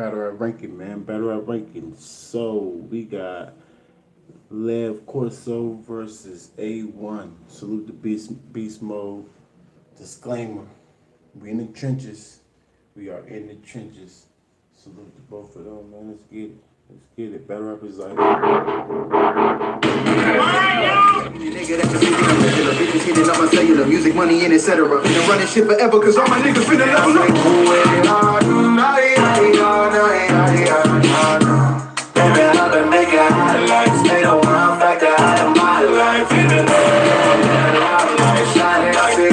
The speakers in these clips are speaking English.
Battle rap ranking, man. Battle rap ranking. So we got Lev Corso versus A1. Salute the beast mode. Disclaimer. We in the trenches. We are in the trenches. Salute to both of them, man. Let's get it. Let's get it. Battle rap is like. Nigga, that's the bitches hitting up my cellular, music, money, and etc. Been running shit forever, cause all my niggas finna level up. Baby, I've been making highlights, they don't want back to out of my life. Even though I'm shining, I say,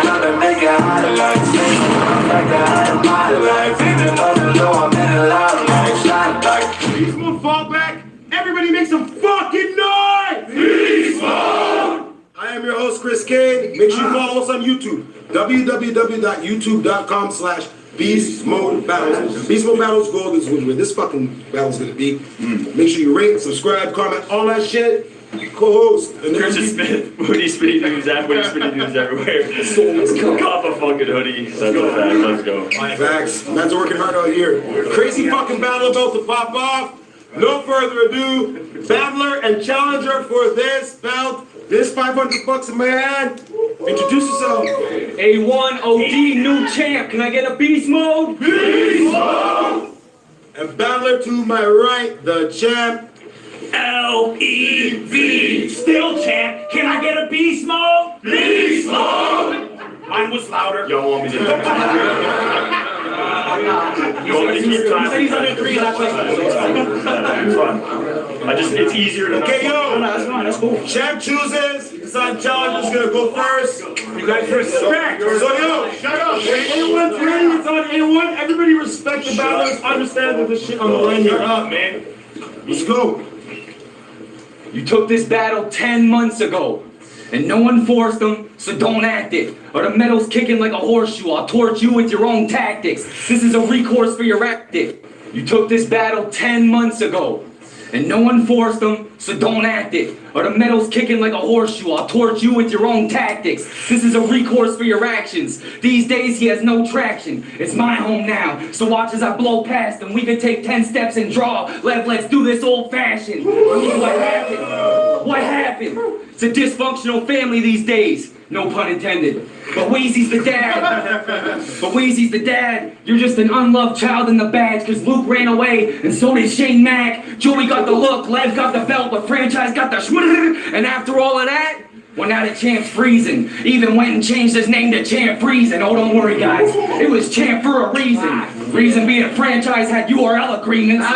I've been making highlights, they don't want back to out of my life. Even though I'm in a lot of life, shining like Beastmode, fall back. Everybody make some fucking noise! Beastmode! I am your host, Chris K. Make sure you follow us on YouTube. www.youtube.com/Beastmode Battles. Beastmode Battles Gold is where this fucking battle's gonna be. Make sure you rate, subscribe, comment, all that shit. Co-host. Chris is hoodie spinning news everywhere. Cop a fucking hoodie. That's a fact. Let's go. Facts. Man's working hard out here. Crazy fucking battle about to pop off. No further ado, battler and challenger for this belt. This $500 in my hand. Introduce yourself. A1 OD, new champ. Can I get a beast mode? Beast mode. And battler to my right, the champ. LEV, still champ. Can I get a beast mode? Beast mode. Mine was louder. Y'all want me to You want me to keep time? He's under 3 last It's easier to Okay, yo. that's fine. That's cool. Champ chooses. Design challenge is gonna go first. You guys respect. So yo, shut up. A1's ready. It's on A1. Everybody respect the battlers. Understand that this shit on the line here. Up, man. Let's go. You took this battle 10 months ago, and no one forced them, so don't act it. Or the metal's kicking like a horseshoe, I'll torch you with your own tactics. This is a recourse for your active. You took this battle 10 months ago, and no one forced them, so don't act it. Or the metal's kicking like a horseshoe, I'll torch you with your own tactics. This is a recourse for your actions. These days he has no traction. It's my home now, so watch as I blow past him. We could take 10 steps and draw. Let's do this old fashioned. What happened? What happened? It's a dysfunctional family these days. No pun intended. But Wheezy's the dad. You're just an unloved child in the badge, cause Luke ran away, and so did Shane Mack. Joey got the look, Lev got the belt, but franchise got the and after all of that, well, now the champ's freezing. Even went and changed his name to Champ Freezing. Oh, don't worry, guys. It was Champ for a reason. Reason being franchise had URL agreements.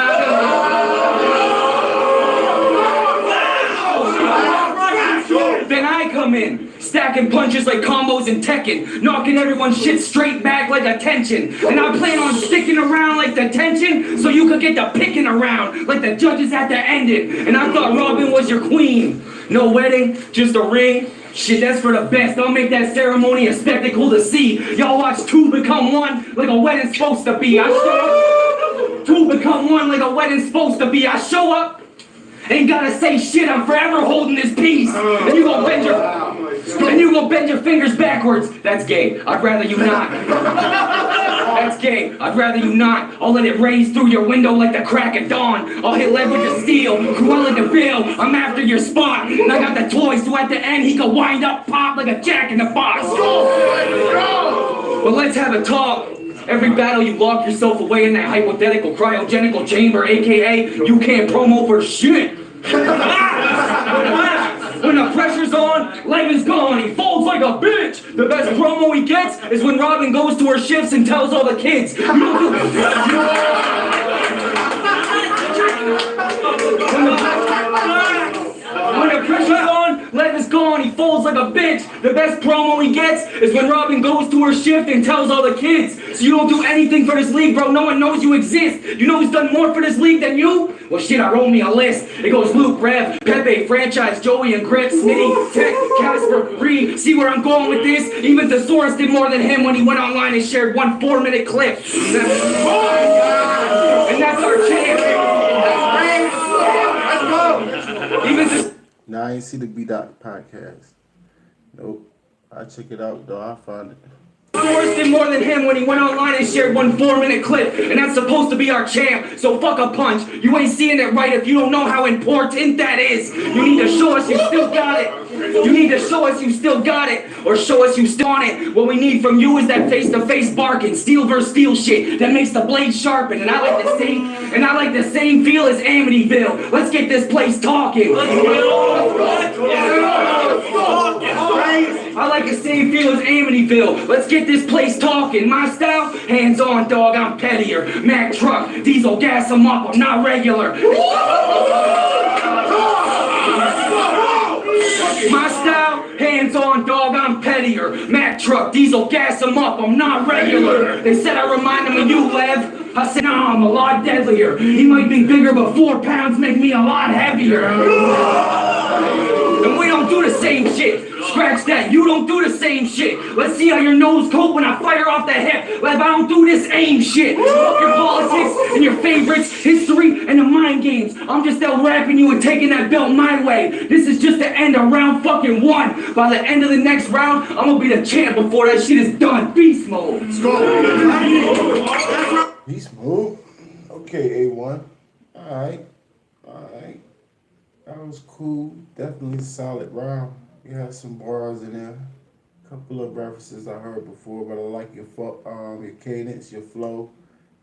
Then I come in, stacking punches like combos in Tekken, knocking everyone's shit straight back like attention. And I plan on sticking around like detention, so you could get the picking around like the judges had to end it. And I thought Robin was your queen. No wedding, just a ring. Shit, that's for the best. I'll make that ceremony a spectacle to see. Y'all watch two become one like a wedding's supposed to be. I show up. Two become one like a wedding's supposed to be. I show up. Ain't gotta say shit, I'm forever holding this piece. And you gon' bend your fingers backwards. That's gay. I'd rather you not. That's gay. I'd rather you not. I'll let it raise through your window like the crack of dawn. I'll hit Lev with the steel, Cruella de Vil. I'm after your spot. And I got the toys, so at the end he could wind up pop like a jack in the box. But let's have a talk. Every battle you lock yourself away in that hypothetical cryogenical chamber, aka you can't promo for shit. When the pressure's on, Lev is gone, he folds like a bitch. The best promo he gets is when Robin goes to her shifts and tells all the kids. When the pressure's on, Lev is gone, he folds like a bitch. The best promo he gets is when Robin goes to her shift and tells all the kids. So you don't do anything for this league, bro. No one knows you exist. You know who's done more for this league than you? Well, shit, I wrote me a list. It goes Luke, Rev, Pepe, Franchise, Joey, and Griff, Smitty, Tech, Casper, Reed. See where I'm going with this? Even Thesaurus did more than him when he went online and shared one 4-minute clip. And that's our champ. Let's go. Even this. Nah, I ain't see the B Dot podcast. Nope. I check it out though. I found it. Sourced him more than him when he went online and shared one 4-minute clip, and that's supposed to be our champ. So fuck a punch. You ain't seeing it right if you don't know how important that is. You need to show us you still got it. You need to show us you still got it, or show us you still on it. What we need from you is that face-to-face barking, steel versus steel shit that makes the blade sharpen. And I like the same feel as Amityville. Let's get this place talking. I like the same feel as Amityville. Let's get this place talking. My style, hands on, dog. I'm pettier. Mack truck, diesel, gas 'em up. I'm not regular. My style, hands on, dog, I'm pettier. Mack truck, diesel, gas 'em up, I'm not regular. They said I remind them of you, Lev. I said, nah, I'm a lot deadlier. He might be bigger, but 4 pounds make me a lot heavier. And we don't do the same shit. Scratch that, you don't do the same shit. Let's see how your nose coat when I fire off the hip. Lev, I don't do this aim shit. Fuck your politics and your favorites, history, and the mind games. I'm just out rapping you and taking that belt my way. This is just the end of round fucking 1. By the end of the next round, I'm gonna be the champ before that shit is done. Beast mode. Beast mode? Okay, A1. Alright. That was cool. Definitely a solid round. You had some bars in there. A couple of references I heard before, but I like your cadence, your flow.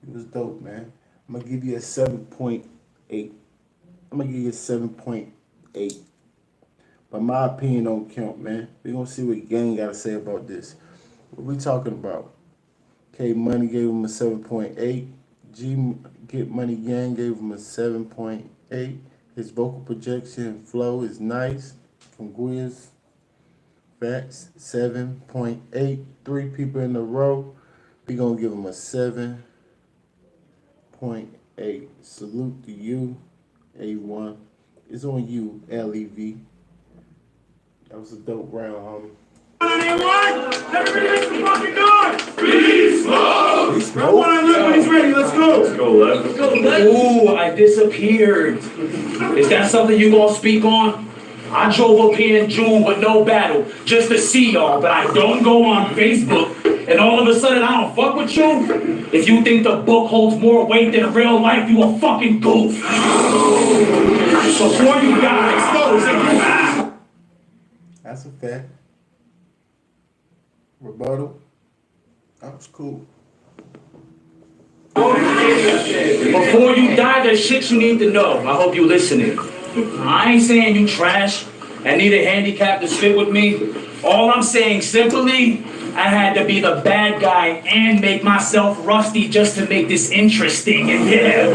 It was dope, man. I'm gonna give you a 7.8. But my opinion don't count, man. We're gonna see what Gang gotta say about this. What we talking about? K Money gave him a 7.8. G Get Money Gang gave him a 7.8. His vocal projection and flow is nice. From Guia's Facts, 7.8. 3 people in a row. We gonna give him a 7.8. Salute to you, A1. It's on you, Lev. That was a dope round, homie. Everybody make some fucking noise! Beastmode! Round 1 on Lev when he's ready, let's go! Let's go, Lev. Ooh, I disappeared. Is that something you gonna speak on? I drove up here in June with no battle, just to see y'all, but I don't go on Facebook, and all of a sudden I don't fuck with you? If you think the book holds more weight than real life, you a fucking goof. Before you got exposed, That's a fact. Rebuttal. That was cool. before you die, there's shit you need to know. I hope you listening. I ain't saying you trash and need a handicap to spit with me. All I'm saying simply, I had to be the bad guy and make myself rusty just to make this interesting. And yeah,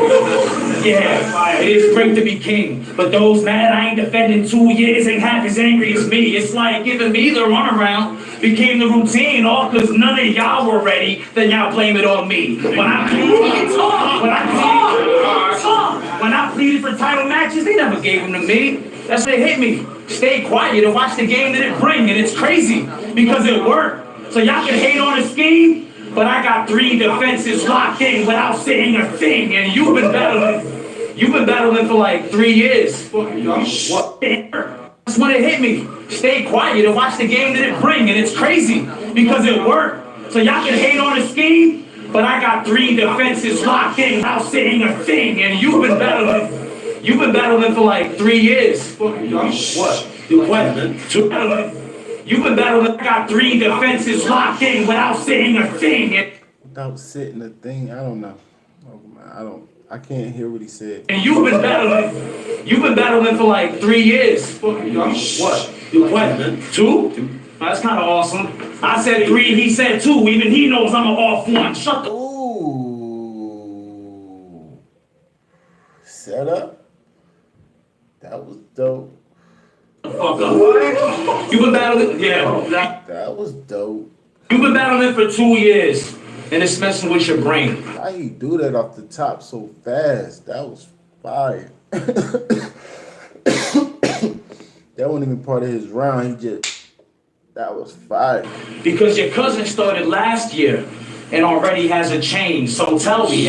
it is great to be king, but those mad I ain't defending 2 years ain't half as angry as me. It's like giving me the runaround became the routine, all cause none of y'all were ready, then y'all blame it on me. When I pleaded for title matches, they never gave them to me. That's what hit me. Stay quiet and watch the game that it bring, and it's crazy because it worked. So y'all can hate on the scheme, but I got 3 defenses locked in without saying a thing, and you've been battling for like 3 years. What? That's when it hit me. Stay quiet and watch the game that it bring, and it's crazy because it worked. So y'all can hate on the scheme, but I got 3 defenses locked in without saying a thing, and you've been battling for like 3 years. What? You've been battling. I got 3 defenses locked in without saying a thing. Without sitting a thing, I don't know. I can't hear what he said. And you've been battling for like 3 years. What? 2? That's kind of awesome. I said 3, he said 2. Even he knows I'm an off one. Shut the. Ooh. Set up. That was dope. Fuck up. You've been battling. Yeah. That was dope. You've been battling for 2 years, and it's messing with your brain. How he do that off the top so fast? That was fire. That wasn't even part of his round. That was fire. Because your cousin started last year, and already has a chain. So tell me,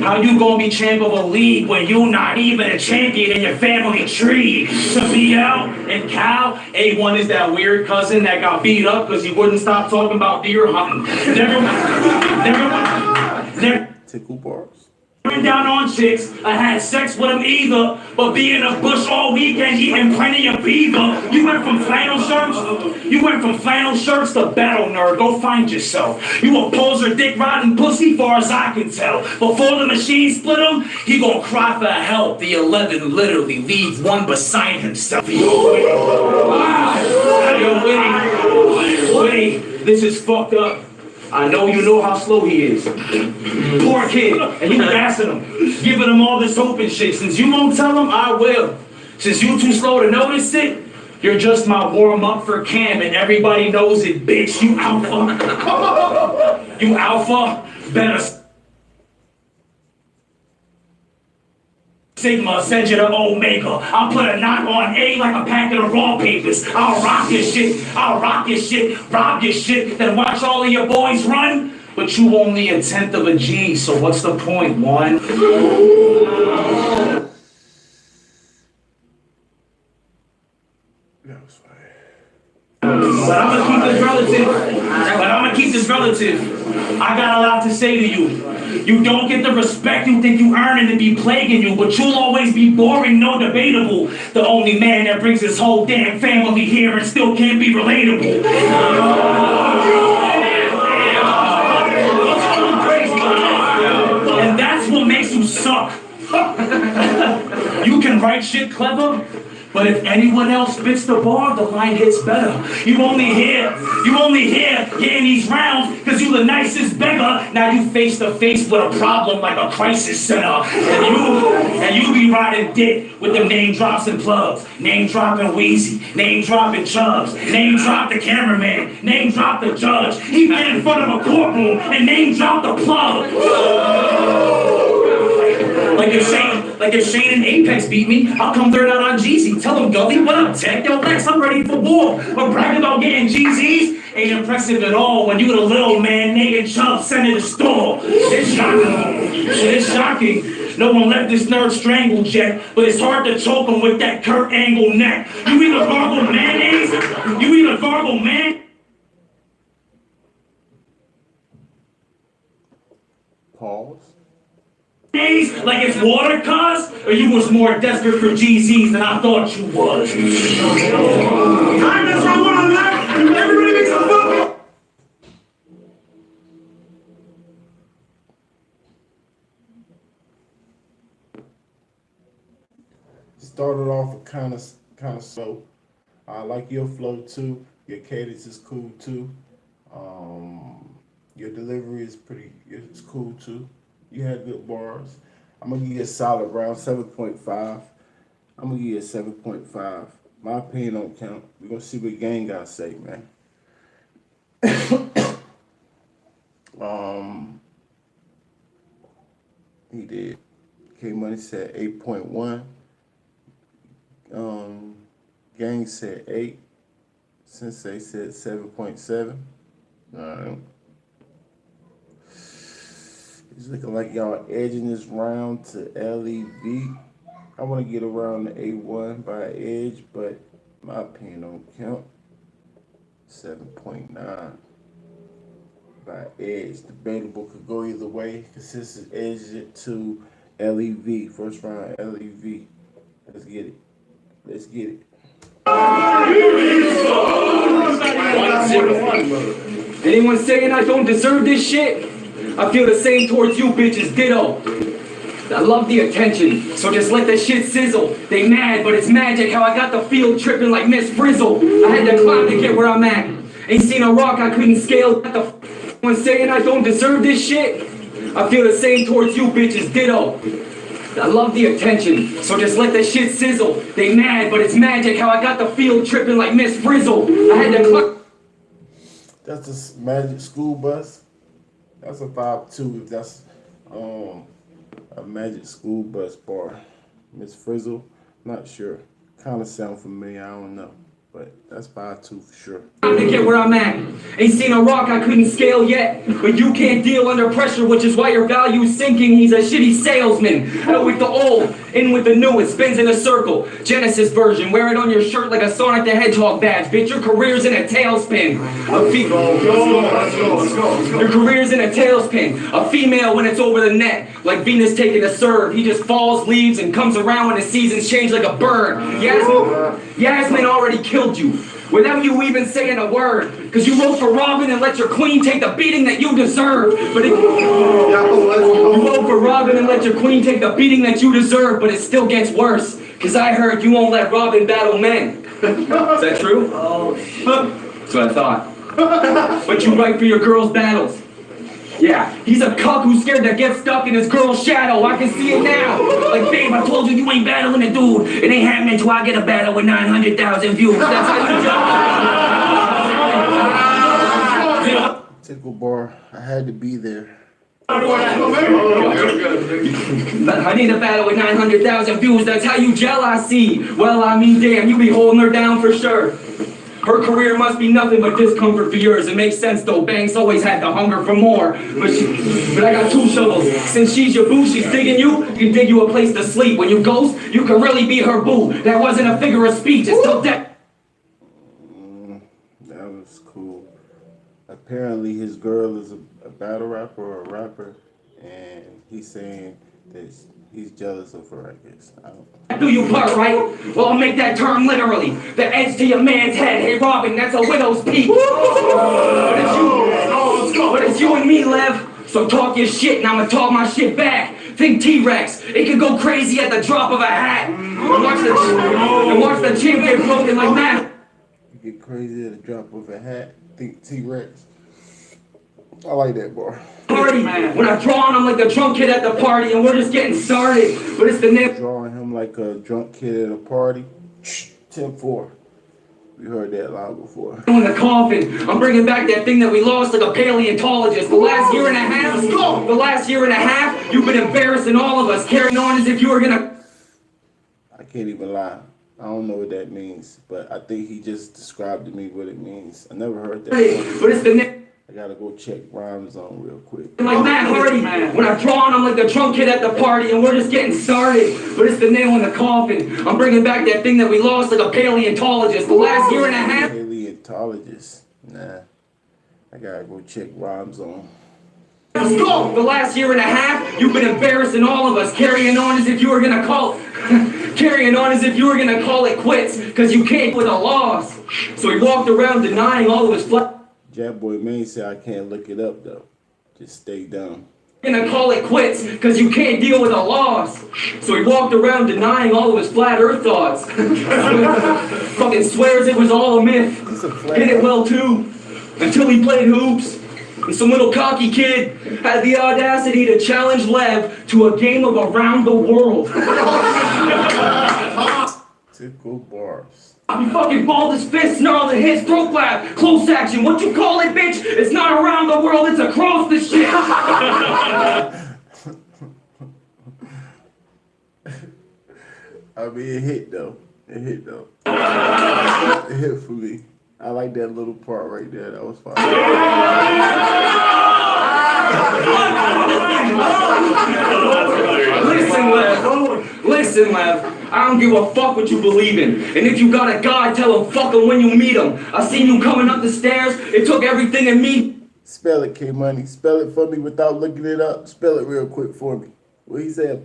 how you gonna be champ of a league when you not even a champion in your family tree? To be out and Cal, A1 is that weird cousin that got beat up because he wouldn't stop talking about deer hunting. Never Tickle bars. down on chicks. I had sex with them either, but be in the bush all weekend eating plenty of beaver. You went from flannel shirts to battle nerd. Go find yourself. You a poser dick riding pussy far as I can tell. Before the machine split him, he gon' cry for help. The 11 literally leaves one beside himself. Wait, this is fucked up. I know you know how slow he is. Poor kid, and you gassing him, giving him all this hope and shit. Since you won't tell him, I will. Since you too slow to notice it, you're just my warm-up for camp, and everybody knows it, bitch. You alpha. You alpha. Better Sigma, send you to Omega. I'll put a knock on A like a packet of raw papers. I'll rock your shit, rob your shit, then watch all of your boys run. But you only a 1/10 of a G, so what's the point, one? That was fire. But I'm gonna keep this relative. I got a lot to say to you. You don't get the respect you think you earn and it be plaguing you, but you'll always be boring, no debatable. The only man that brings his whole damn family here and still can't be relatable. And that's what makes you suck. You can write shit clever, but if anyone else spits the bar, the line hits better. You only hear getting these rounds because you the nicest beggar. Now you face to face with a problem like a crisis center. And you be riding dick with them name drops and plugs. Name dropping Wheezy, name dropping Chubbs, name drop the cameraman, name drop the judge. He get in front of a courtroom and name drop the plug. Like if Shane and Apex beat me, I'll come third out on Jeezy. Tell them, Gully, what up, Tech? Yo, Lex, I'm ready for war. But bragging about getting GZs ain't impressive at all when you the little man nagging Chubb sent to the store. It's shocking. No one let this nerd strangled yet, but it's hard to choke him with that Kurt Angle neck. You either gargle mayonnaise, Pause. like it's water, cuz, or you was more desperate for GZs than I thought you was. Time is right one on that. Everybody makes a fuck. Started off kind of slow. I like your flow too. Your cadence is cool too. Your delivery is it's cool too. You had good bars. I'm gonna give you a solid round, 7.5. I'm gonna give you a 7.5. My opinion don't count. We're gonna see what Gang got to say, man. He did. K Money said 8.1. Gang said 8. Sensei said 7.7. Alright. It's looking like y'all edging this round to LEV. I want to get around the A1 by edge, but my opinion don't count. 7.9 by edge. Debatable, could go either way. Consistent edge it to LEV. First round LEV. Let's get it. Let's get it. Anyone saying I don't deserve this shit? I feel the same towards you bitches, ditto. I love the attention, so just let that shit sizzle. They mad, but it's magic how I got the field tripping like Miss Frizzle. I had to climb to get where I'm at. Ain't seen a rock I couldn't scale. Anyone saying I don't deserve this shit? I feel the same towards you bitches, ditto. I love the attention, so just let that shit sizzle. They mad, but it's magic how I got the field tripping like Miss Frizzle. I had to climb. That's a Magic School Bus. That's a 5.2 if that's a Magic School Bus bar. Miss Frizzle, not sure. Kind of sound familiar, I don't know. But that's 5.2 for sure. To get where I'm at. Ain't seen a rock I couldn't scale yet. But you can't deal under pressure, which is why your value's sinking. He's a shitty salesman. Out with the old, in with the new. It spins in a circle. Genesis version. Wear it on your shirt like a Sonic the Hedgehog badge. Bitch, your career's in a tailspin. Your career's in a tailspin. A female when it's over the net. Like Venus taking a serve. He just falls, leaves, and comes around when the seasons change like a bird. Yasmin already killed you. Without you even saying a word. Cause you wrote for Robin and let your queen take the beating that you deserve. You wrote for Robin and let your queen take the beating that you deserve, but it still gets worse. Cause I heard you won't let Robin battle men. Is that true? That's what I thought. But you write for your girl's battles. Yeah, he's a cuck who's scared to get stuck in his girl's shadow. I can see it now. Like, babe, I told you ain't battling a dude. It ain't happening till I get a battle with 900,000 views. That's how you jump. Tickle bar. I had to be there. I need a battle with 900,000 views. That's how you gel, I see. Well, I mean, damn, you be holding her down for sure. Her career must be nothing but discomfort for yours. It makes sense though, Banks always had the hunger for more. But I got 2 shovels. Since she's your boo, she's digging you can dig you a place to sleep. When you ghost, you can really be her boo. That wasn't a figure of speech, it's still that. That was cool. Apparently his girl is a battle rapper or a rapper, and he's saying that he's jealous of her, I guess. I don't know. Do you part right? Well, I'll make that term literally. The edge to your man's head. Hey, Robin, that's a widow's peak. But it's you and me, Lev. So talk your shit, and I'ma talk my shit back. Think T-Rex. It could go crazy at the drop of a hat. And watch the chin get broken like that. You get crazy at the drop of a hat. Think T-Rex. I like that bar. Party, when I draw on him like the drunk kid at the party, and we're just getting started. But it's the name. Drawing him like a drunk kid at a party. 10-4. We heard that line before. In the coffin, I'm bringing back that thing that we lost like a paleontologist. The last year and a half, you've been embarrassing all of us, carrying on as if you were gonna. I can't even lie. I don't know what that means, but I think he just described to me what it means. I never heard that. But it's the name. I gotta go check rhymes on real quick. Like Matt Hardy, when I draw on him like the drunk kid at the party, and we're just getting started. But it's the nail in the coffin. I'm bringing back that thing that we lost like a paleontologist. The last year and a half. Paleontologist? Nah. I gotta go check rhymes on. Let's go! The last year and a half, you've been embarrassing all of us, carrying on as if you were gonna call it quits, cause you came with a loss. So he walked around denying all of his flight. Jab Boy Main said I can't look it up though. Just stay dumb. Gonna call it quits because you can't deal with a loss. So he walked around denying all of his flat earth thoughts. Fucking swears it was all a myth. Did it well too. Until he played hoops. And some little cocky kid had the audacity to challenge Lev to a game of around the world. Tickle bars. He fucking balled his fist, snarled at his throat clap. Close action. What you call it, bitch? It's not around the world, it's across the shit. I mean, it hit though. It hit though. It hit for me. I like that little part right there. That was fine. Listen, Lev. I don't give a fuck what you believe in. And if you got a God, tell him fuck him when you meet him. I seen you coming up the stairs. It took everything in me. Spell it, K-Money. Spell it for me without looking it up. Spell it real quick for me. What he say? A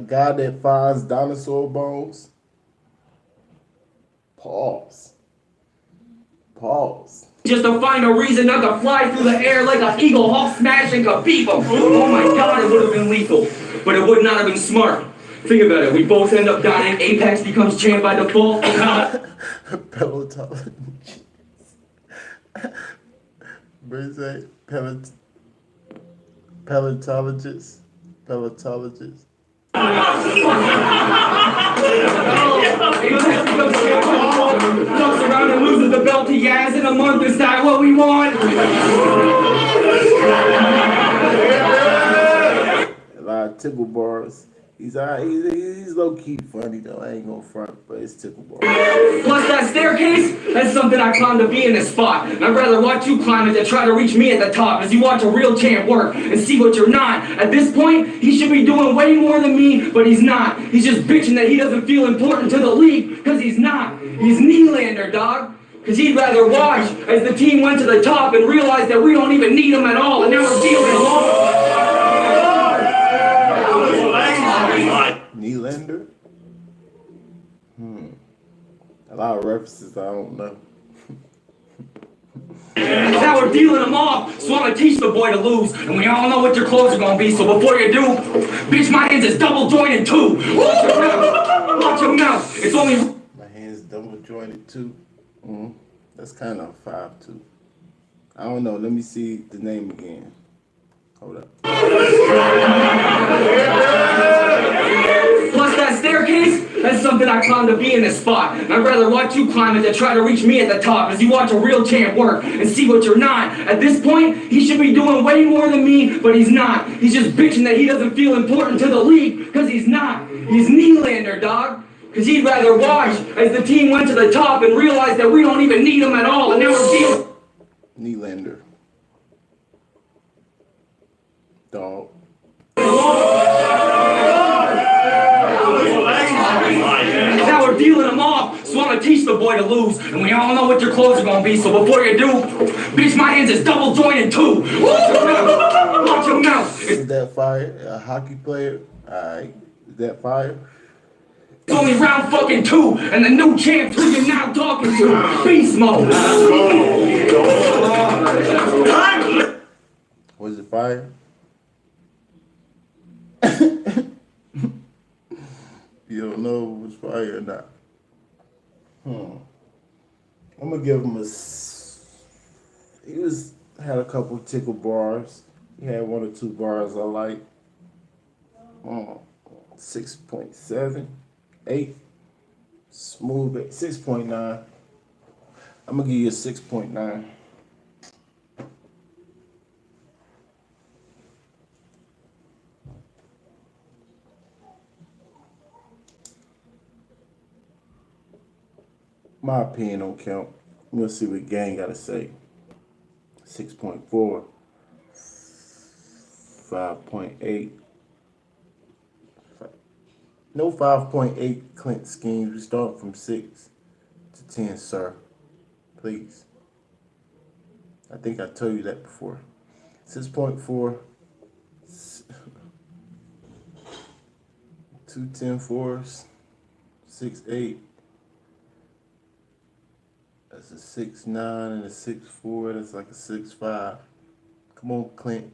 guy that finds dinosaur bones. Pause. Just to find a reason not to fly through the air like an eagle, Hulk smash and Khabib him. Oh my God, it would have been lethal, but it would not have been smart. Think about it. We both end up dying. Apex becomes champ by default. Pelotologist. What is that? Pelotologist. Fucks around and loses the belt to Yaz in a month. Is that what we want? A lot of tickle bars. He's low key funny though. I ain't gonna front, but it's tickle bars. Plus that staircase, That's something I climb to be in this spot. And I'd rather watch you climb it than try to reach me at the top. As you watch a real champ work and see what you're not. At this point, he should be doing way more than me, but he's not. He's just bitching that he doesn't feel important to the league, because he's not. He's Nylander, dog. Because he'd rather watch as the team went to the top and realized that we don't even need him at all, and now we're dealing alone. Nylander? A lot of references I don't know. Now we're dealing him off, so I'm gonna teach the boy to lose. And we all know what your clothes are gonna be, so before you do, bitch, my hands is double jointed too. Watch your mouth. It's only... My hands double jointed too. That's kind of 5'2". I don't know. Let me see the name again. Hold up. Plus that staircase, that's something I climb to be in this spot. And I'd rather watch you climb it than try to reach me at the top. As you watch a real champ work and see what you're not. At this point, he should be doing way more than me, but he's not. He's just bitching that he doesn't feel important to the league, because he's not. He's Nylander, dog. Because he'd rather watch as the team went to the top and realized that we don't even need him at all, and now we're dealing... Nylander. Dog. Now we're dealing him off, so I'm gonna teach the boy to lose. And we all know what your clothes are gonna be, so before you do, bitch, my hands is double jointed too. Watch your mouth. Is that fire? A hockey player? Alright. Is that fire? It's only round fucking 2, and the new champ who you're now talking to, Beastmode. Was it fire? You don't know if it was fire or not. I'm gonna give him he had a couple tickle bars. He had 1 or 2 bars I like. 6.7, 8, smooth at 6.9. I'm gonna give you a 6.9. My opinion don't count. We'll see what gang gotta say. 6.4, 5.8. No 5.8 Clint schemes. We start from 6 to 10, sir. Please. I think I told you that before. 6.4. 2 10-4s. 6.8. That's a 6.9 and a 6.4. That's like a 6.5. Come on, Clint.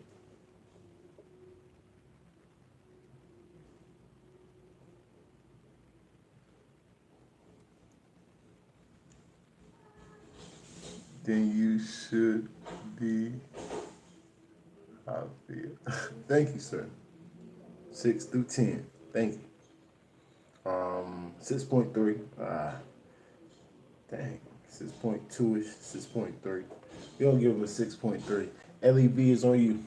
Then you should be happy. Thank you, sir. 6 through 10. Thank you. 6.3. Dang. 6.2-ish. 6.3. We're gonna give him a 6.3. LEB is on you.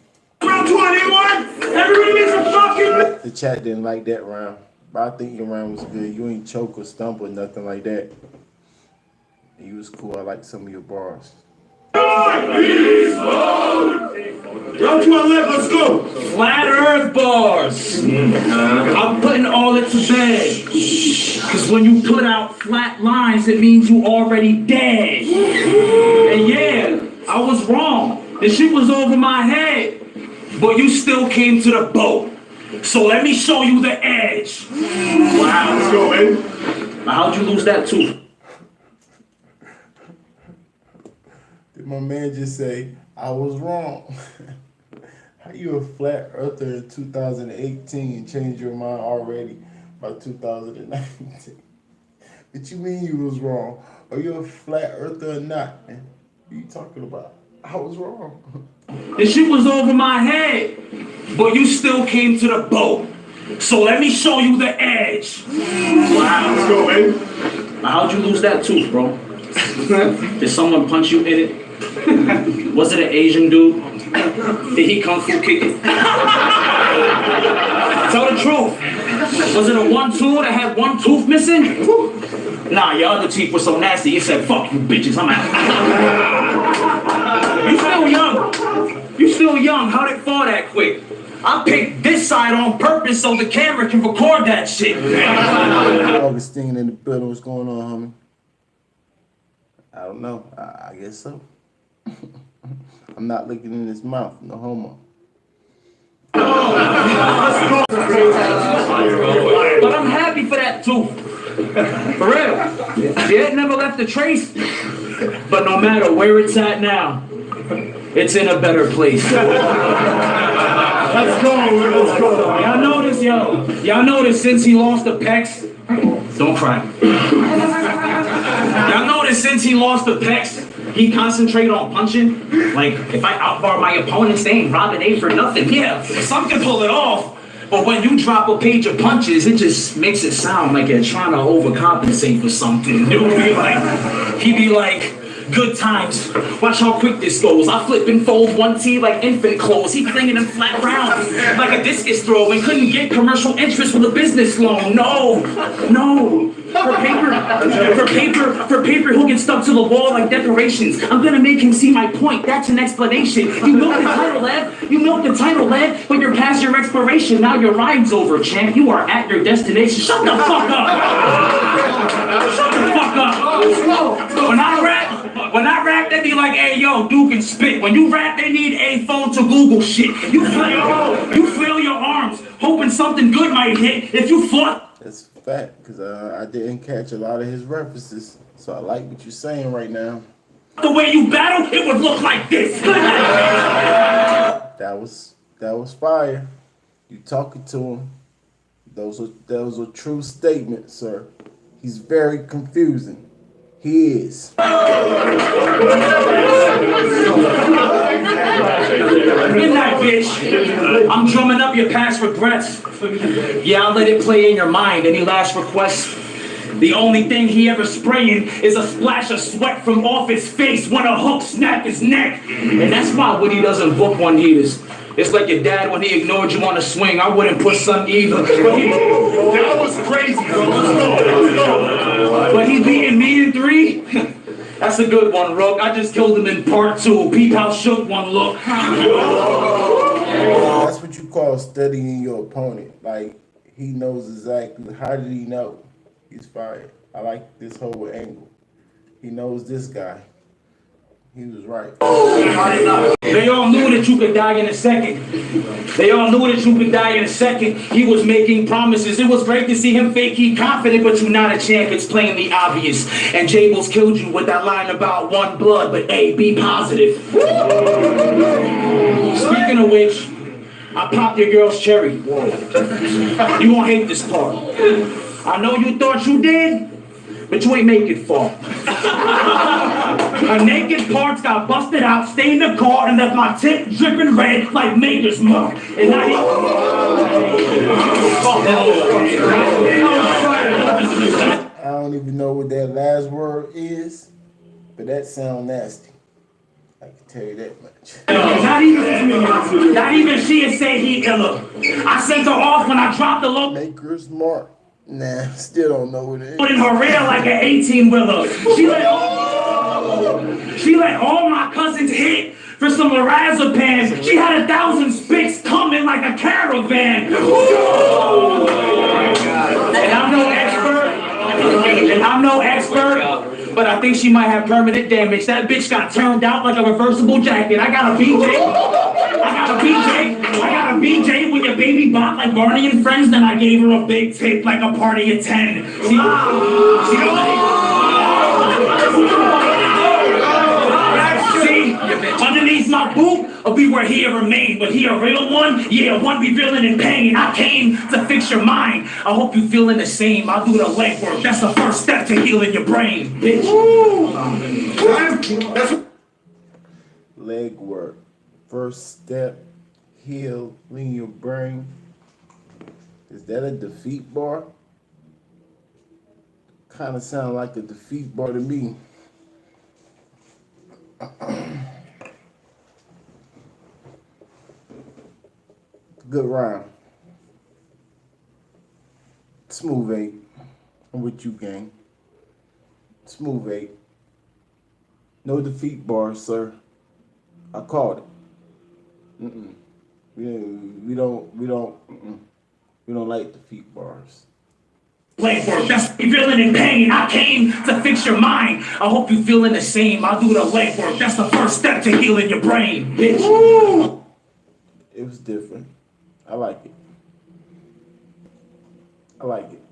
Round 21! Everybody gets a fucking... The chat didn't like that round, but I think your round was good. You ain't choke or stumble or nothing like that. You was cool. I like some of your bars. Round 2 on left, let's go! Flat Earth bars. I'm putting all it to bed. Because when you put out flat lines, it means you already dead. And yeah, I was wrong. The shit was over my head. But you still came to the boat. So let me show you the edge. Wow, let's go, man. Now, how'd you lose that tooth? Did my man just say, I was wrong? How you a flat earther in 2018 and changed your mind already by 2019? What you mean you was wrong? Are you a flat earther or not, man? What are you talking about? I was wrong. The shit was over my head. But you still came to the boat. So let me show you the edge. Wow, let's go, man. Now, how'd you lose that tooth, bro? Did someone punch you in it? Was it an Asian dude? Did he kung fu kick it? Tell the truth. Was it a 1-2 that had 1 tooth missing? Nah, your other teeth were so nasty, you said, fuck you bitches, I'm out. You still young. You still young, how'd it fall that quick? I picked this side on purpose so the camera can record that shit. Augustine in the building, what's going on, homie? I don't know, I guess so. I'm not licking in his mouth, no homo. But I'm happy for that too. For real. Yeah, it never left a trace. But no matter where it's at now, it's in a better place. Let's go. Y'all notice, y'all notice since he lost the pecs, don't cry. Y'all notice since he lost the pecs, he concentrated on punching. Like, if I outbar my opponents, they ain't robbing A for nothing. Yeah, some can pull it off. But when you drop a page of punches, it just makes it sound like you're trying to overcompensate for something. He'd be like, good times. Watch how quick this goes. I flip and fold one T like infant clothes. He flinging them flat rounds like a discus throw and couldn't get commercial interest with a business loan. No. For paper, he'll get stuck to the wall like decorations. I'm gonna make him see my point. That's an explanation. You milk the title, Lev. But you're past your expiration. Now your ride's over, champ. You are at your destination. Shut the fuck up. Shut the fuck up. When I rap, they be like, hey, yo, Duke and spit. When you rap, they need a phone to Google shit. You flail your arms, hoping something good might hit. If you fought. That's a fact, because I didn't catch a lot of his references. So I like what you're saying right now. The way you battle, it would look like this. That was fire. You talking to him. Those are true statements, sir. He's very confusing. He is. Good night, bitch. I'm drumming up your past regrets. Yeah, I'll let it play in your mind. Any last requests? The only thing he ever spraying is a splash of sweat from off his face when a hook snap his neck. And that's why Woody doesn't book one-heaters. It's like your dad when he ignored you on a swing. I wouldn't put some either. That was crazy, bro. Let's go. But he beating me in 3? That's a good one, Rook. I just killed him in part 2. Peep how shook one look. That's what you call studying your opponent. Like, he knows exactly. How did he know? He's fired. I like this whole angle. He knows this guy. He was right. They all knew that you could die in a second. He was making promises. It was great to see him fake he confident, but you're not a champ. It's plainly obvious. And Jables killed you with that line about one blood, but hey, be positive. Speaking of which, I popped your girl's cherry. You won't hate this part. I know you thought you did, but you ain't make it far. Her naked parts got busted out, stained the car, and left my tip dripping red like Maker's Mark. And I don't even know what that last word is, but that sounds nasty. I can tell you that much. Not even she'd say he iller. I sent her off when I dropped the low. Maker's Mark. Nah, still don't know what it is. Put in her rear like an 18-wheeler. She let all my cousins hit for some lorazepam. She had 1,000 spits coming like a caravan. And I'm no expert, but I think she might have permanent damage. That bitch got turned out like a reversible jacket. I got a BJ with your baby bought like Barney and Friends. Then I gave her a big tip like a party of 10. See, underneath my boot will be where he remained. But he a real one? Yeah, one be feeling in pain. I came to fix your mind. I hope you feeling the same. I'll do the legwork. That's the first step to healing your brain, bitch. Leg work. First step, healing your brain. Is that a defeat bar? Kind of sound like a defeat bar to me. Good round. Smooth 8. I'm with you, gang. Smooth 8. No defeat bar, sir. I called it. We don't like defeat bars. Leg work, that's feeling in pain. I came to fix your mind. I hope you feeling the same. I'll do the leg work. That's the first step to healing your brain, bitch. Woo! It was different. I like it. I like it.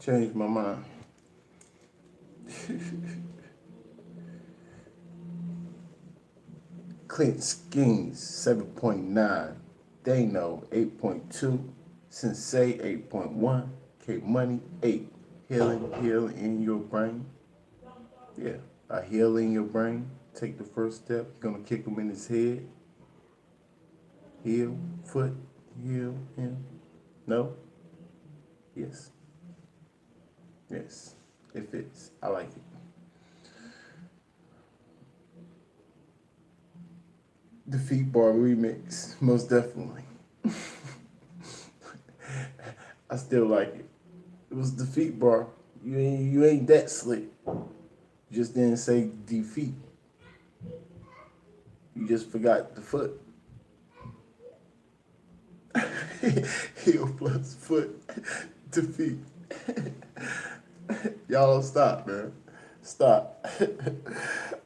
Changed my mind. Clint Skins 7.9. Dano 8.2. Sensei 8.1. K Money 8. Heal in your brain. Yeah, a heal in your brain. Take the first step. You're gonna kick him in his head. Heal, foot, heal him. No? Yes. Yes. It fits. I like it. Defeat Bar remix, most definitely. I still like it. It was Defeat Bar. You ain't that slick. You just didn't say defeat. You just forgot the foot. Heel plus foot. Defeat. Y'all don't stop, man. Stop.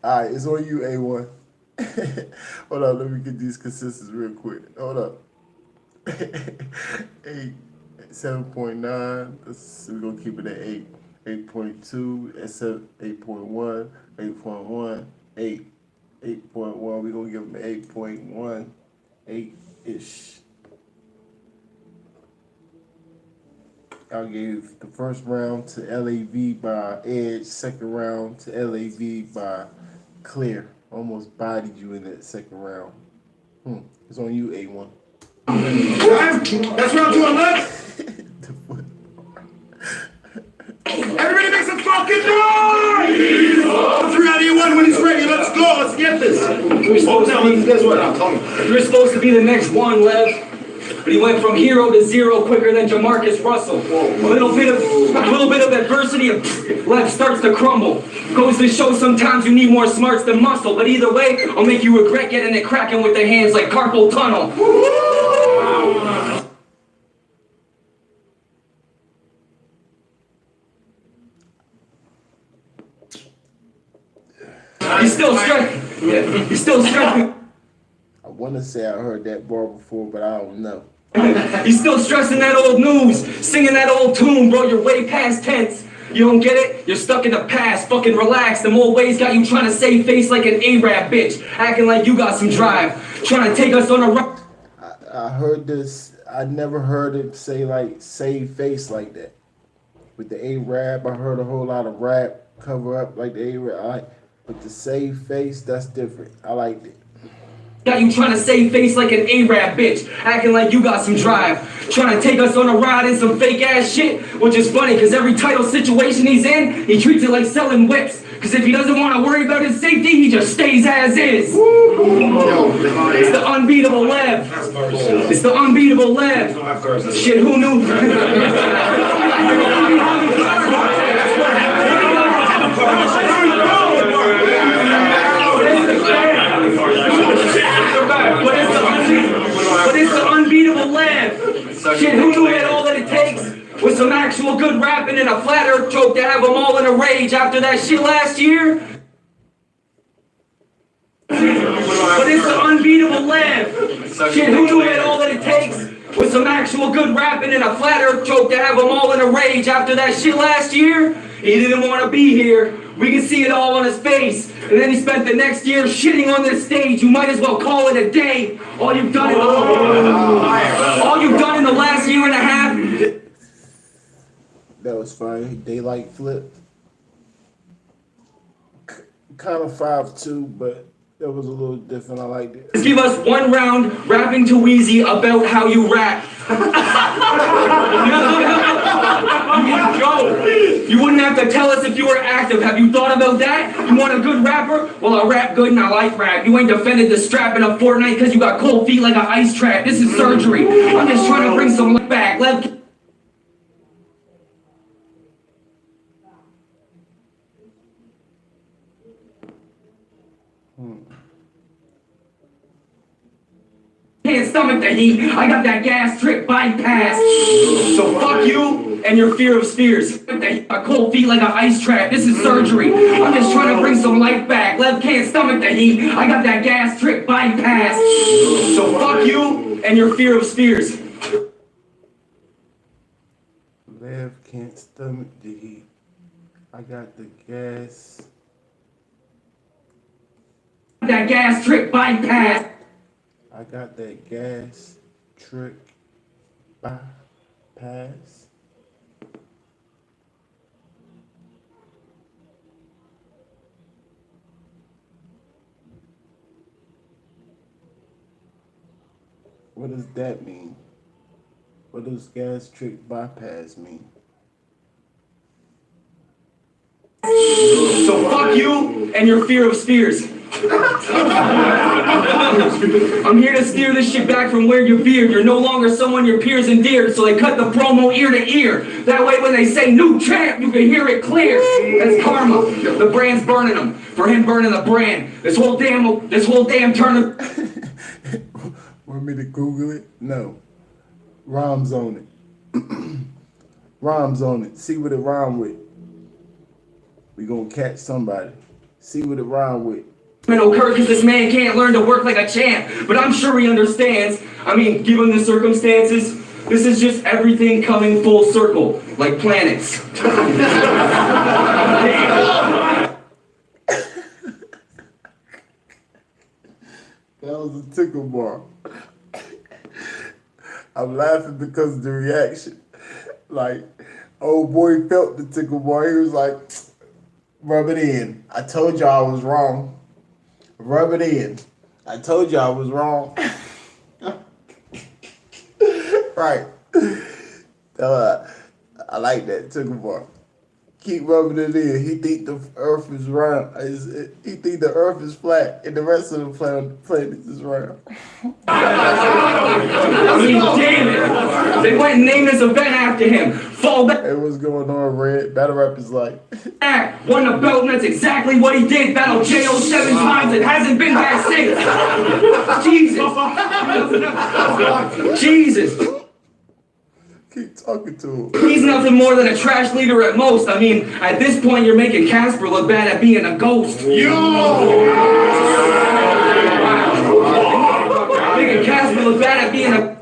Alright, it's on you, A1. Hold on, let me get these consistencies real quick. Hold up. 8, 7.9. We're gonna keep it at 8. 8.2, that's 8.1, 8.1, 8, 8.1. We're gonna give them 8.1, 8-ish. I gave the first round to LAV by Edge, second round to LAV by Clear. Almost bodied you in that second round. It's on you, A1. That's round 2 on left. Everybody make some fucking noise! 3 out of 1 when he's ready. Let's go. Let's get this. You were supposed to be the next one, Lev. But he went from hero to zero quicker than Jamarcus Russell. A little bit of adversity and Lev starts to crumble. Goes to show sometimes you need more smarts than muscle. But either way, I'll make you regret getting it cracking with the hands like carpal tunnel. He's still striking. Yeah, he's still striking. I want to say I heard that bar before, but I don't know. He's still stressing that old news, singing that old tune, bro. You're way past tense. You don't get it? You're stuck in the past. Fucking relax. Them old ways got you trying to save face like an Arab bitch, acting like you got some drive, trying to take us on a run. I heard this. I never heard it say like save face like that. With the Arab, I heard a whole lot of rap cover up like the Arab. But the save face, that's different. I liked it. Got you trying to save face like an Arab bitch, acting like you got some drive, trying to take us on a ride in some fake ass shit, which is funny because every title situation he's in, he treats it like selling whips. Because if he doesn't want to worry about his safety, he just stays as is. It's the unbeatable Lev. It's the unbeatable Lev. Shit, who knew? But it's the unbeatable Lev. Shit, who knew that all that it takes was some actual good rapping and a flat earth joke to have them all in a rage after that shit last year? But it's the unbeatable Lev. Shit, who knew that all that it takes was some actual good rapping and a flat earth joke to have them all in a rage after that shit last year? He didn't want to be here. We can see it all on his face. And then he spent the next year shitting on this stage. You might as well call it a day. All you've done in the last year and a half. That was fine. Daylight flip. Kind of 5-2, but that was a little different. I liked it. Just give us one round rapping to Wheezy about how you rap. You wouldn't have to tell us if you were active. Have you thought about that? You want a good rapper? Well, I rap good and I like rap. You ain't defended the strap in a Fortnite because you got cold feet like an ice trap. This is surgery. I'm just trying to bring some luck back. Can't stomach the heat. I got that gastric bypass. So fuck you and your fear of spheres. A cold feet like an ice trap. This is surgery. I'm just trying to bring some life back. Lev can't stomach the heat. I got that gastric bypass. So fuck you and your fear of spheres. Lev can't stomach the heat. I got the gas. That gastric bypass. I got that gas trick bypass. What does that mean? What does gas trick bypass mean? So fuck you and your fear of spheres. I'm here to steer this shit back from where you veered. You're no longer someone your peers endeared, so they cut the promo ear to ear. That way when they say new champ, you can hear it clear. That's karma. The brand's burning them. For him burning the brand. This whole damn tournament. Want me to Google it? No. Rhymes on it. Rhymes on it. See what it rhyme with. We gonna catch somebody. See what it rhyme with. Occur because this man can't learn to work like a champ, but I'm sure he understands. I mean, given the circumstances, this is just everything coming full circle, like planets. That was a tickle bar. I'm laughing because of the reaction. Like, old boy felt the tickle bar. He was like, rub it in. I told y'all I was wrong. Rub it in. I told you I was wrong. Right. I like that tickle bar. Keep rubbing it in. He think the earth is round. He think the earth is flat and the rest of the planet is round. I mean, damn it. They went and named this event after him. Fall back. Hey, what's going on, Red? Battle rap is like. Won the belt, and that's exactly what he did. Battled J.O. 7 times. It hasn't been back since. Jesus. Jesus. Keep talking to him. He's nothing more than a trash leader at most. I mean, at this point, you're making Casper look bad at being a ghost. Making Casper look bad at being a...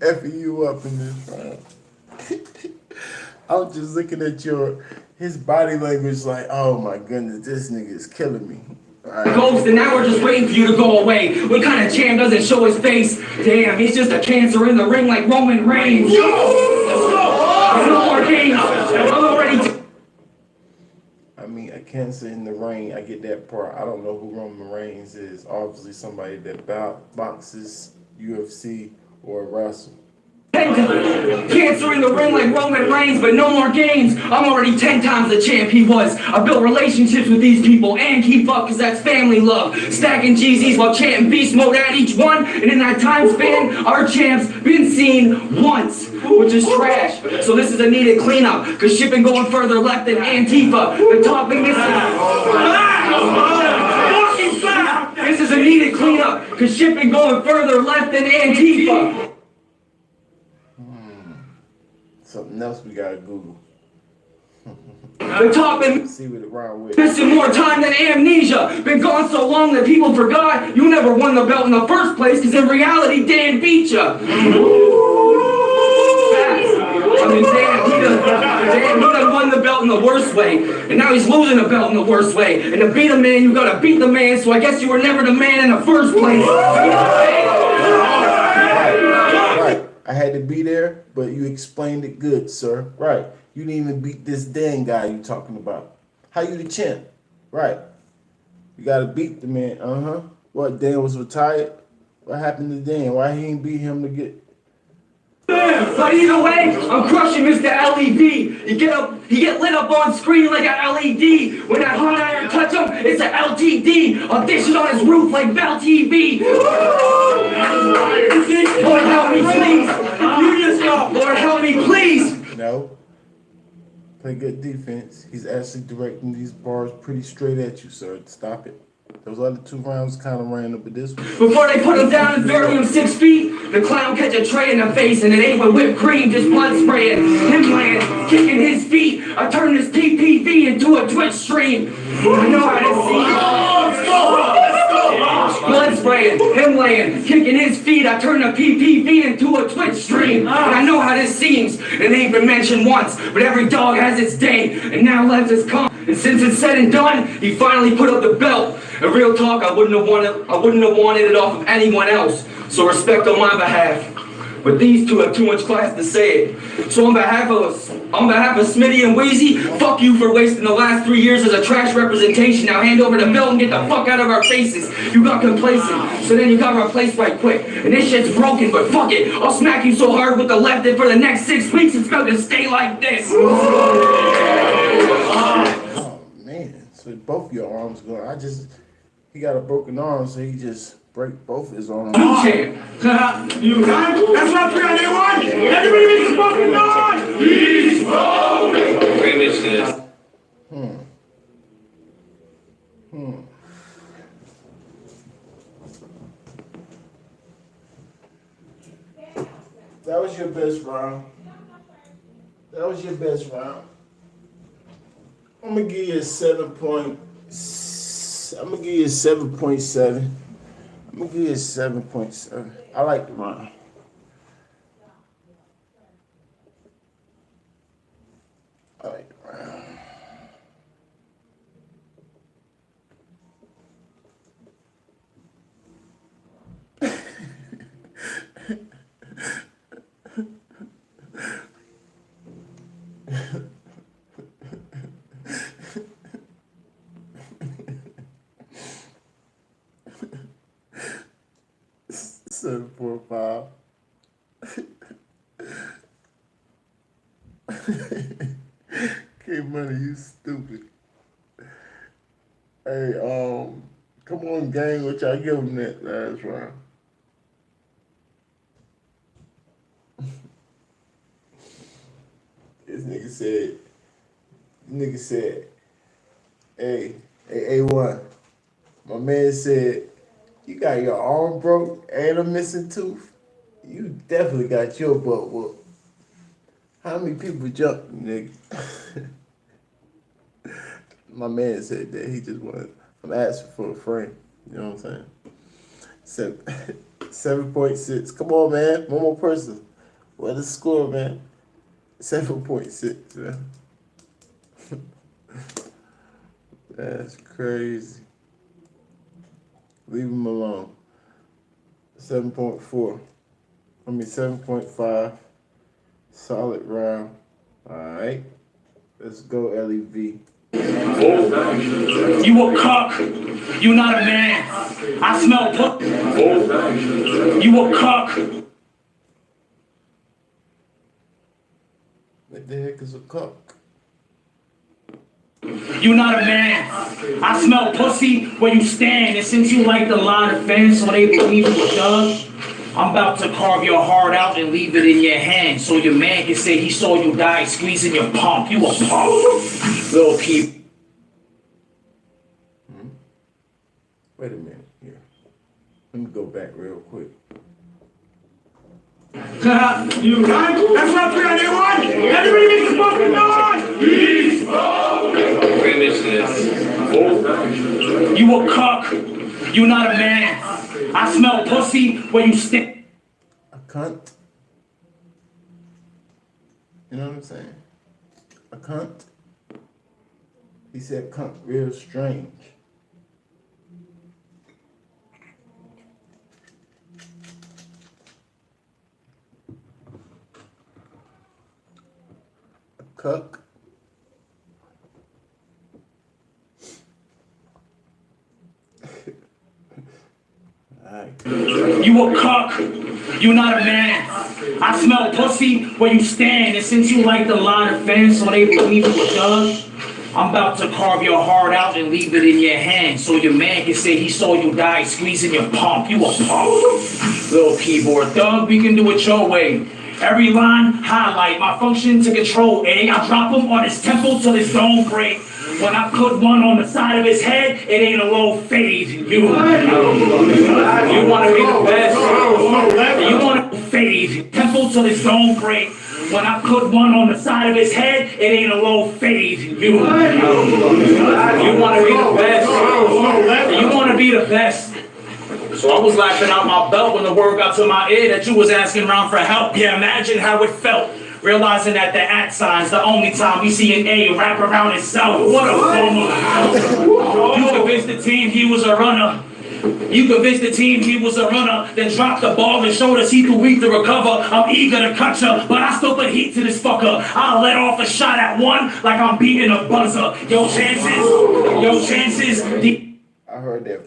Effing you up in this round. I'm just looking at his body language like, oh my goodness, this nigga is killing me. Right. Ghost, and now we're just waiting for you to go away. What kind of champ doesn't show his face? Damn, he's just a cancer in the ring like Roman Reigns. Let's go! No more games. I'm already... I mean, a cancer in the ring, I get that part. I don't know who Roman Reigns is. Obviously somebody that boxes, UFC, or wrestle. Cancer in the ring like Roman Reigns, but no more games. I'm already 10 times the champ he was. I built relationships with these people and keep up because that's family love. Stacking GZs while chanting beast mode at each one. And in that time span, our champ's been seen once, which is trash. So this is a needed cleanup because shipping going further left than Antifa. The topping this is a needed cleanup because shipping going further left than Antifa. Something else we gotta Google. The topping. See what it rhyme with. Missing more time than amnesia. Been gone so long that people forgot you never won the belt in the first place because in reality Dan beat ya. I mean, Dan done won the belt in the worst way, and now he's losing the belt in the worst way. And to beat a man, you gotta beat the man, so I guess you were never the man in the first place. Right. I had to be there, but you explained it good, sir. Right. You didn't even beat this Dan guy you talking about. How you the champ? Right. You gotta beat the man. What, Dan was retired? What happened to Dan? Why he ain't beat him to get... But either way, I'm crushing Mr. LED. You get lit up on screen like a LED. When that hot iron touch him, it's a LTD. Audition on his roof like Bell TV. Lord help me, please. You just go. Lord help me, please. No. Play good defense. He's actually directing these bars pretty straight at you, sir. Stop it. Those other 2 rounds kind of random, but this one. Before they put him down and bury him 6 feet, the clown catch a tray in the face and it ain't with whipped cream, just blood spraying. Him laying, kicking his feet. I turned his PPV into a Twitch stream. I know how to see. Blood spraying, him laying, kicking his feet. I turned a PPV into a Twitch stream. And I know how this seems. It ain't been mentioned once, but every dog has its day. And now Lev has come. And since it's said and done, he finally put up the belt. And real talk, I wouldn't have wanted it off of anyone else. So respect on my behalf. But these two have too much class to say it. So on behalf of Smitty and Wheezy, fuck you for wasting the last 3 years as a trash representation. Now hand over the belt and get the fuck out of our faces. You got complacent, so then you got replaced right quick. And this shit's broken, but fuck it. I'll smack you so hard with the left that for the next 6 weeks it's going to stay like this. Oh man, so both your arms going. He got a broken arm, so he just break both his arms. Champ. You got it? That's not 3 on A1! Everybody make some fucking noise! Beastmode! Finish this. That was your best round. That was your best round. I'm gonna give you a 7.7. I'm gonna give you a 7.7. I'm gonna give you a 7.7. I like the round. I like the round. Seven, 4, 5. K-Money, you stupid. Hey, come on, gang, what y'all give him that last round? This nigga said, hey, A1, my man said, you got your arm broke and a missing tooth. You definitely got your butt whooped. How many people jumped, nigga? My man said that he just wanted. I'm asking for a friend. You know what I'm saying? 7.6. Come on, man. One more person. What's the score, man? 7.6, man. That's crazy. Leave him alone. 7.4. 7.5. Solid round. Alright. Let's go, Lev. You a cuck. You not a man. I smell pussy. You a cuck. What the heck is a cuck? You not a man. I smell pussy where you stand. And since you like the line of fence so they believe you a thug, I'm about to carve your heart out and leave it in your hand so your man can say he saw you die squeezing your pump. You a pump. Little keep. Wait a minute here. Let me go back real quick. You got it? That's not 3 on A1! Everybody make some fucking noise! Beastmode! Finish this. You a cuck. You not a man. I smell pussy where you stand. A cunt. You know what I'm saying? A cunt. He said cunt real strange. A cuck. You a cuck. You not a man. I smell pussy where you stand. And since you like the line of fence so they believe you a thug, I'm about to carve your heart out and leave it in your hand so your man can say he saw you die squeezing your pump. You a pump. Little keyboard thug, we can do it your way. Every line, highlight. My function to control A. I drop him on his temple till his dome break. When I put one on the side of his head, it ain't a low fade. You want to be the best. You want to fade. Temple till his dome break. When I put one on the side of his head, it ain't a low fade. You want to be the best. You want to be the best. So I was laughing out my belt when the word got to my ear that you was asking around for help. Yeah, imagine how it felt. Realizing that the @ sign's the only time we see an A wrap around itself. What a bummer. You convinced the team he was a runner. You convinced the team he was a runner, then dropped the ball and showed us he too weak to recover. I'm eager to cut ya, but I still put heat to this fucker. I'll let off a shot at one like I'm beating a buzzer. Yo chances. I heard that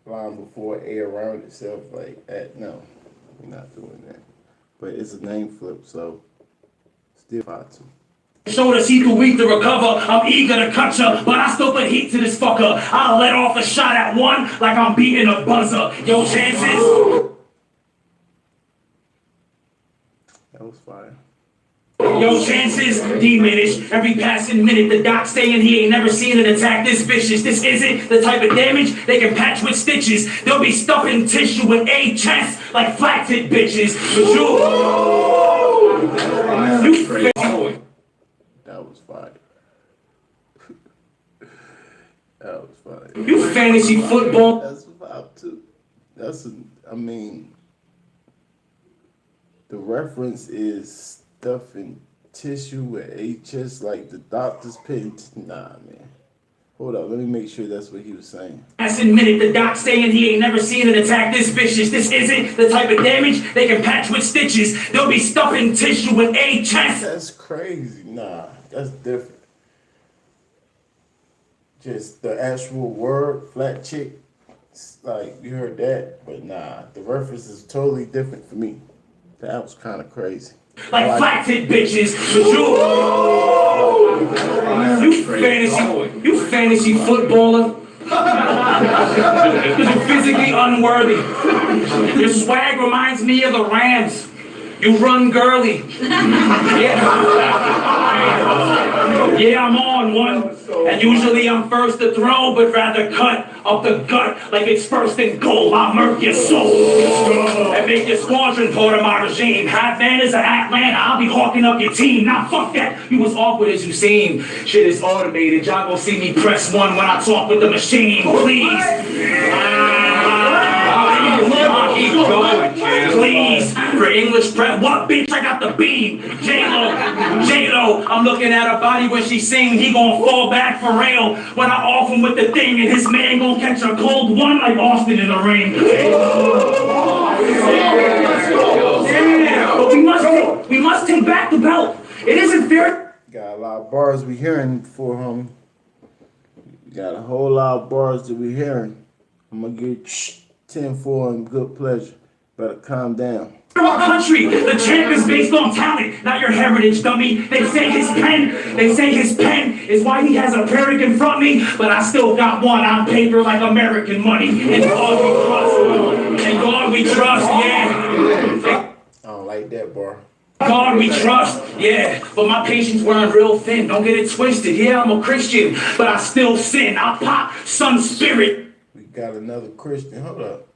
line before, A around itself, like that. No, we're not doing that. But it's a name flip, so still fight to. Showed us he too weak to recover. I'm eager to cut ya, but I still put heat to this fucker. I'll let off a shot at one like I'm beating a buzzer. Yo chances. That was fire. Yo chances diminish every passing minute. The doc saying he ain't never seen an attack this vicious. This isn't the type of damage they can patch with stitches. They'll be stuffing tissue with A chest like flat-tit bitches. But you That was fire. That was fire. You fantasy football. That's about too. I mean, the reference is stuffing tissue with HS like the doctor's pin. Nah, man. Hold up, let me make sure that's what he was saying. Last minute, the doc saying he ain't never seen an attack this vicious. This isn't the type of damage they can patch with stitches. They'll be stuffing tissue with A chest. That's crazy. Nah, that's different. Just the actual word, flat chick, like you heard that, but nah, the reference is totally different for me. That was kind of crazy. Like flat-tit bitches, but you fantasy footballer. You're physically unworthy. Your swag reminds me of the Rams. You run girly. Yeah, I'm on one. And usually I'm first to throw, but rather cut up the gut like it's first and goal. I'll murk your soul and make your squadron part of my regime. Have manners at Atlanta, I'll be hawking up your team. Nah, fuck that. You was awkward as you seem. Shit is automated. Y'all gon' see me press one when I talk with the machine. Please. Keep going, please. For English prep, what bitch? I got the beam. J-Lo, I'm looking at her body when she sing. He gon' fall back for real when I off him with the thing, and his man gon' catch a cold one like Austin in the ring. But we must take back the belt. It isn't fair. Got a lot of bars we hearing for him. Got a whole lot of bars that we hearing. I'm gonna get 10-4 and good pleasure. Better calm down. Our country, the champ is based on talent, not your heritage, dummy. They say his pen is why he has a Perrick in front of me, but I still got one on paper like American money. And God we trust, yeah. I don't like that bar. God we trust, yeah, but my patience weren't real thin. Don't get it twisted. Yeah, I'm a Christian, but I still sin. I pop sun spirit. We got another Christian. Hold up.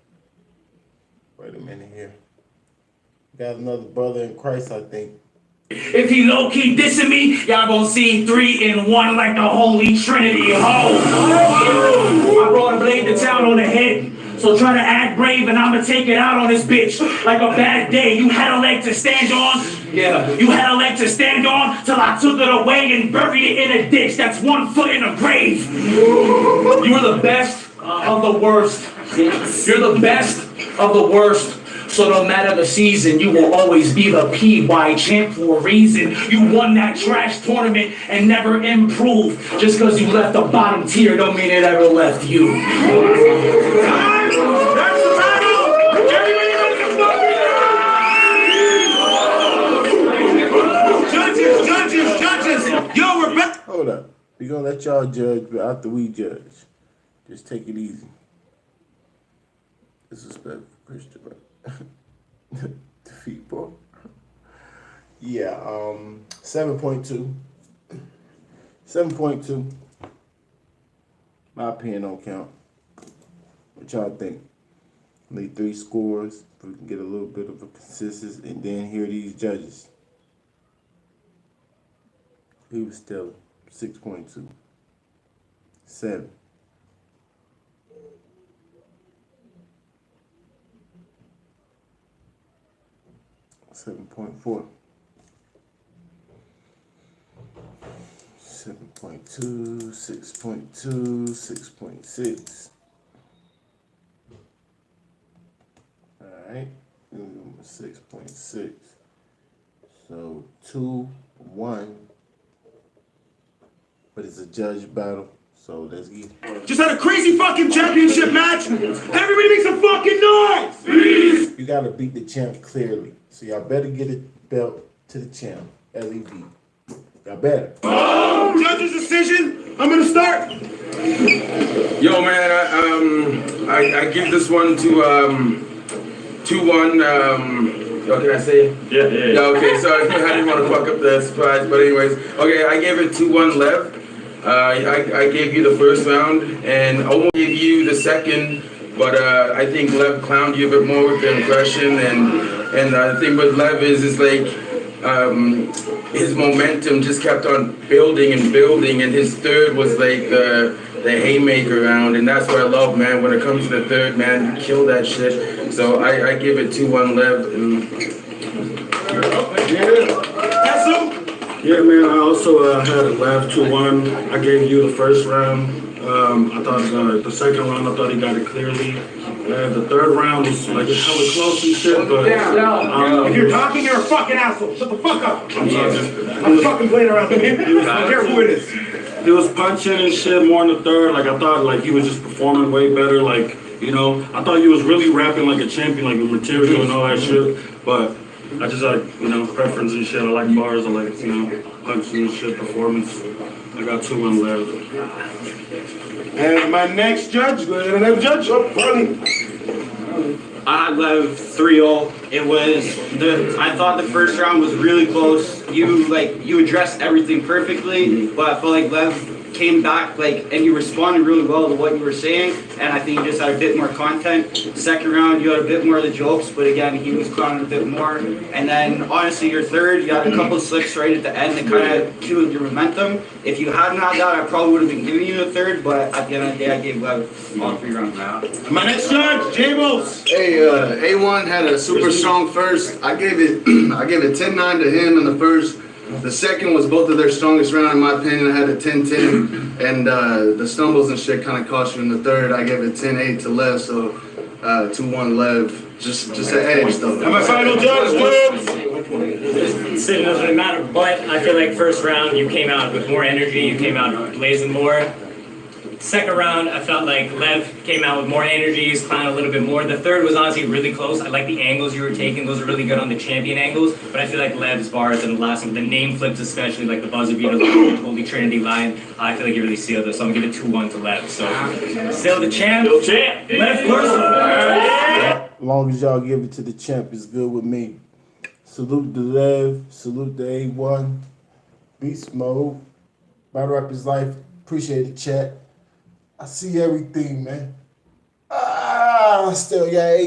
Wait a minute here. Got another brother in Christ, I think. If he low-key dissing me, y'all gonna see 3 in 1 like the Holy Trinity. Ho! I brought a blade to town on the head. So try to act brave and I'ma take it out on this bitch like a bad day. You had a leg to stand on. Yeah, you had a leg to stand on till I took it away and buried it in a ditch. That's 1 foot in a grave. You were the best of the worst. You're the best of the worst. So no matter the season, you will always be the PY champ for a reason. You won that trash tournament and never improved. Just because you left the bottom tier don't mean it ever left you. Judges, yo, we're back. Hold up. We gonna let y'all judge, but after we judge, just take it easy. Disrespectful Christian, bro. Defeat, bro. Yeah, 7.2. 7.2. My opinion don't count. What y'all think? Need 3 scores if we can get a little bit of a consistency, and then hear these judges. He was stellar. 6.2. 7. 7.4. 7.2, 6.2, 6.6. Alright, 6.6. So 2-1. But it's a judge battle. So let's get it. Just had a crazy fucking championship match. Everybody make some fucking noise! You gotta beat the champ clearly. So y'all better get a belt to the champ. LEV. Y'all better. Judge's decision. I'm gonna start. Yo, man, I give this one to 2-1. What can I say? Yeah. Okay, so I didn't want to fuck up the surprise, but anyways, okay, I gave it 2-1 Lev. I gave you the first round, and I won't give you the second, but I think Lev clowned you a bit more with the impression, and the thing with Lev is like, his momentum just kept on building and building, and his third was like the haymaker round, and that's what I love, man. When it comes to the third, man, you kill that shit. So I give it 2-1 Lev. Yeah, man, I also had a Lev 2-1. I gave you the first round. I thought the second round, I thought he got it clearly. The third round was like hella close and shit, but If you're talking, you're a fucking asshole. Shut the fuck up. I'm sorry. I'm fucking playing around with him. I don't care who it is. He was punching and shit more in the third. Like, I thought like he was just performing way better. Like, you know, I thought he was really rapping like a champion, like with material and all that shit. But I just like, you know, preference and shit. I like bars. I like, you know, punching and shit, performance. I got 2-1 Lev. And my next judge, go ahead and have judge up front. I had Lev 3-0. It was I thought the first round was really close. You addressed everything perfectly, but I felt like Lev came back and you responded really well to what you were saying, and I think you just had a bit more content. Second round you had a bit more of the jokes, but again he was clowning a bit more. And then honestly your third, you had a couple of slips right at the end that kind of killed your momentum. If you hadn't had that, I probably would have been giving you the third, but at the end of the day I gave Lev all 3 rounds. My next judge, J-Bos. Hey, A1 had a super strong first. I gave it 10-9 to him in the first. The second was both of their strongest round in my opinion. I had a 10-10, and the stumbles and shit kind of cost you in the third. I gave it 10-8 to Lev, so 2-1 Lev. Just an edge though. And my final judge, James. Decision doesn't really matter, but I feel like first round you came out with more energy, you came out blazing more. Second round, I felt like Lev came out with more energy, he's clowning a little bit more. The third was honestly really close. I like the angles you were taking, those are really good on the champion angles, but I feel like Lev's bars and the last one, the name flips especially, like the buzzer beater, the Holy Trinity line, I feel like you really sealed it, so I'm gonna give it 2-1 to Lev. So, still the champ, Lev Corso. As long as y'all give it to the champ, it's good with me. Salute to Lev, salute to A1, Beastmode, Battle Rap is Life. Appreciate the chat. I see everything, man. Still, yeah.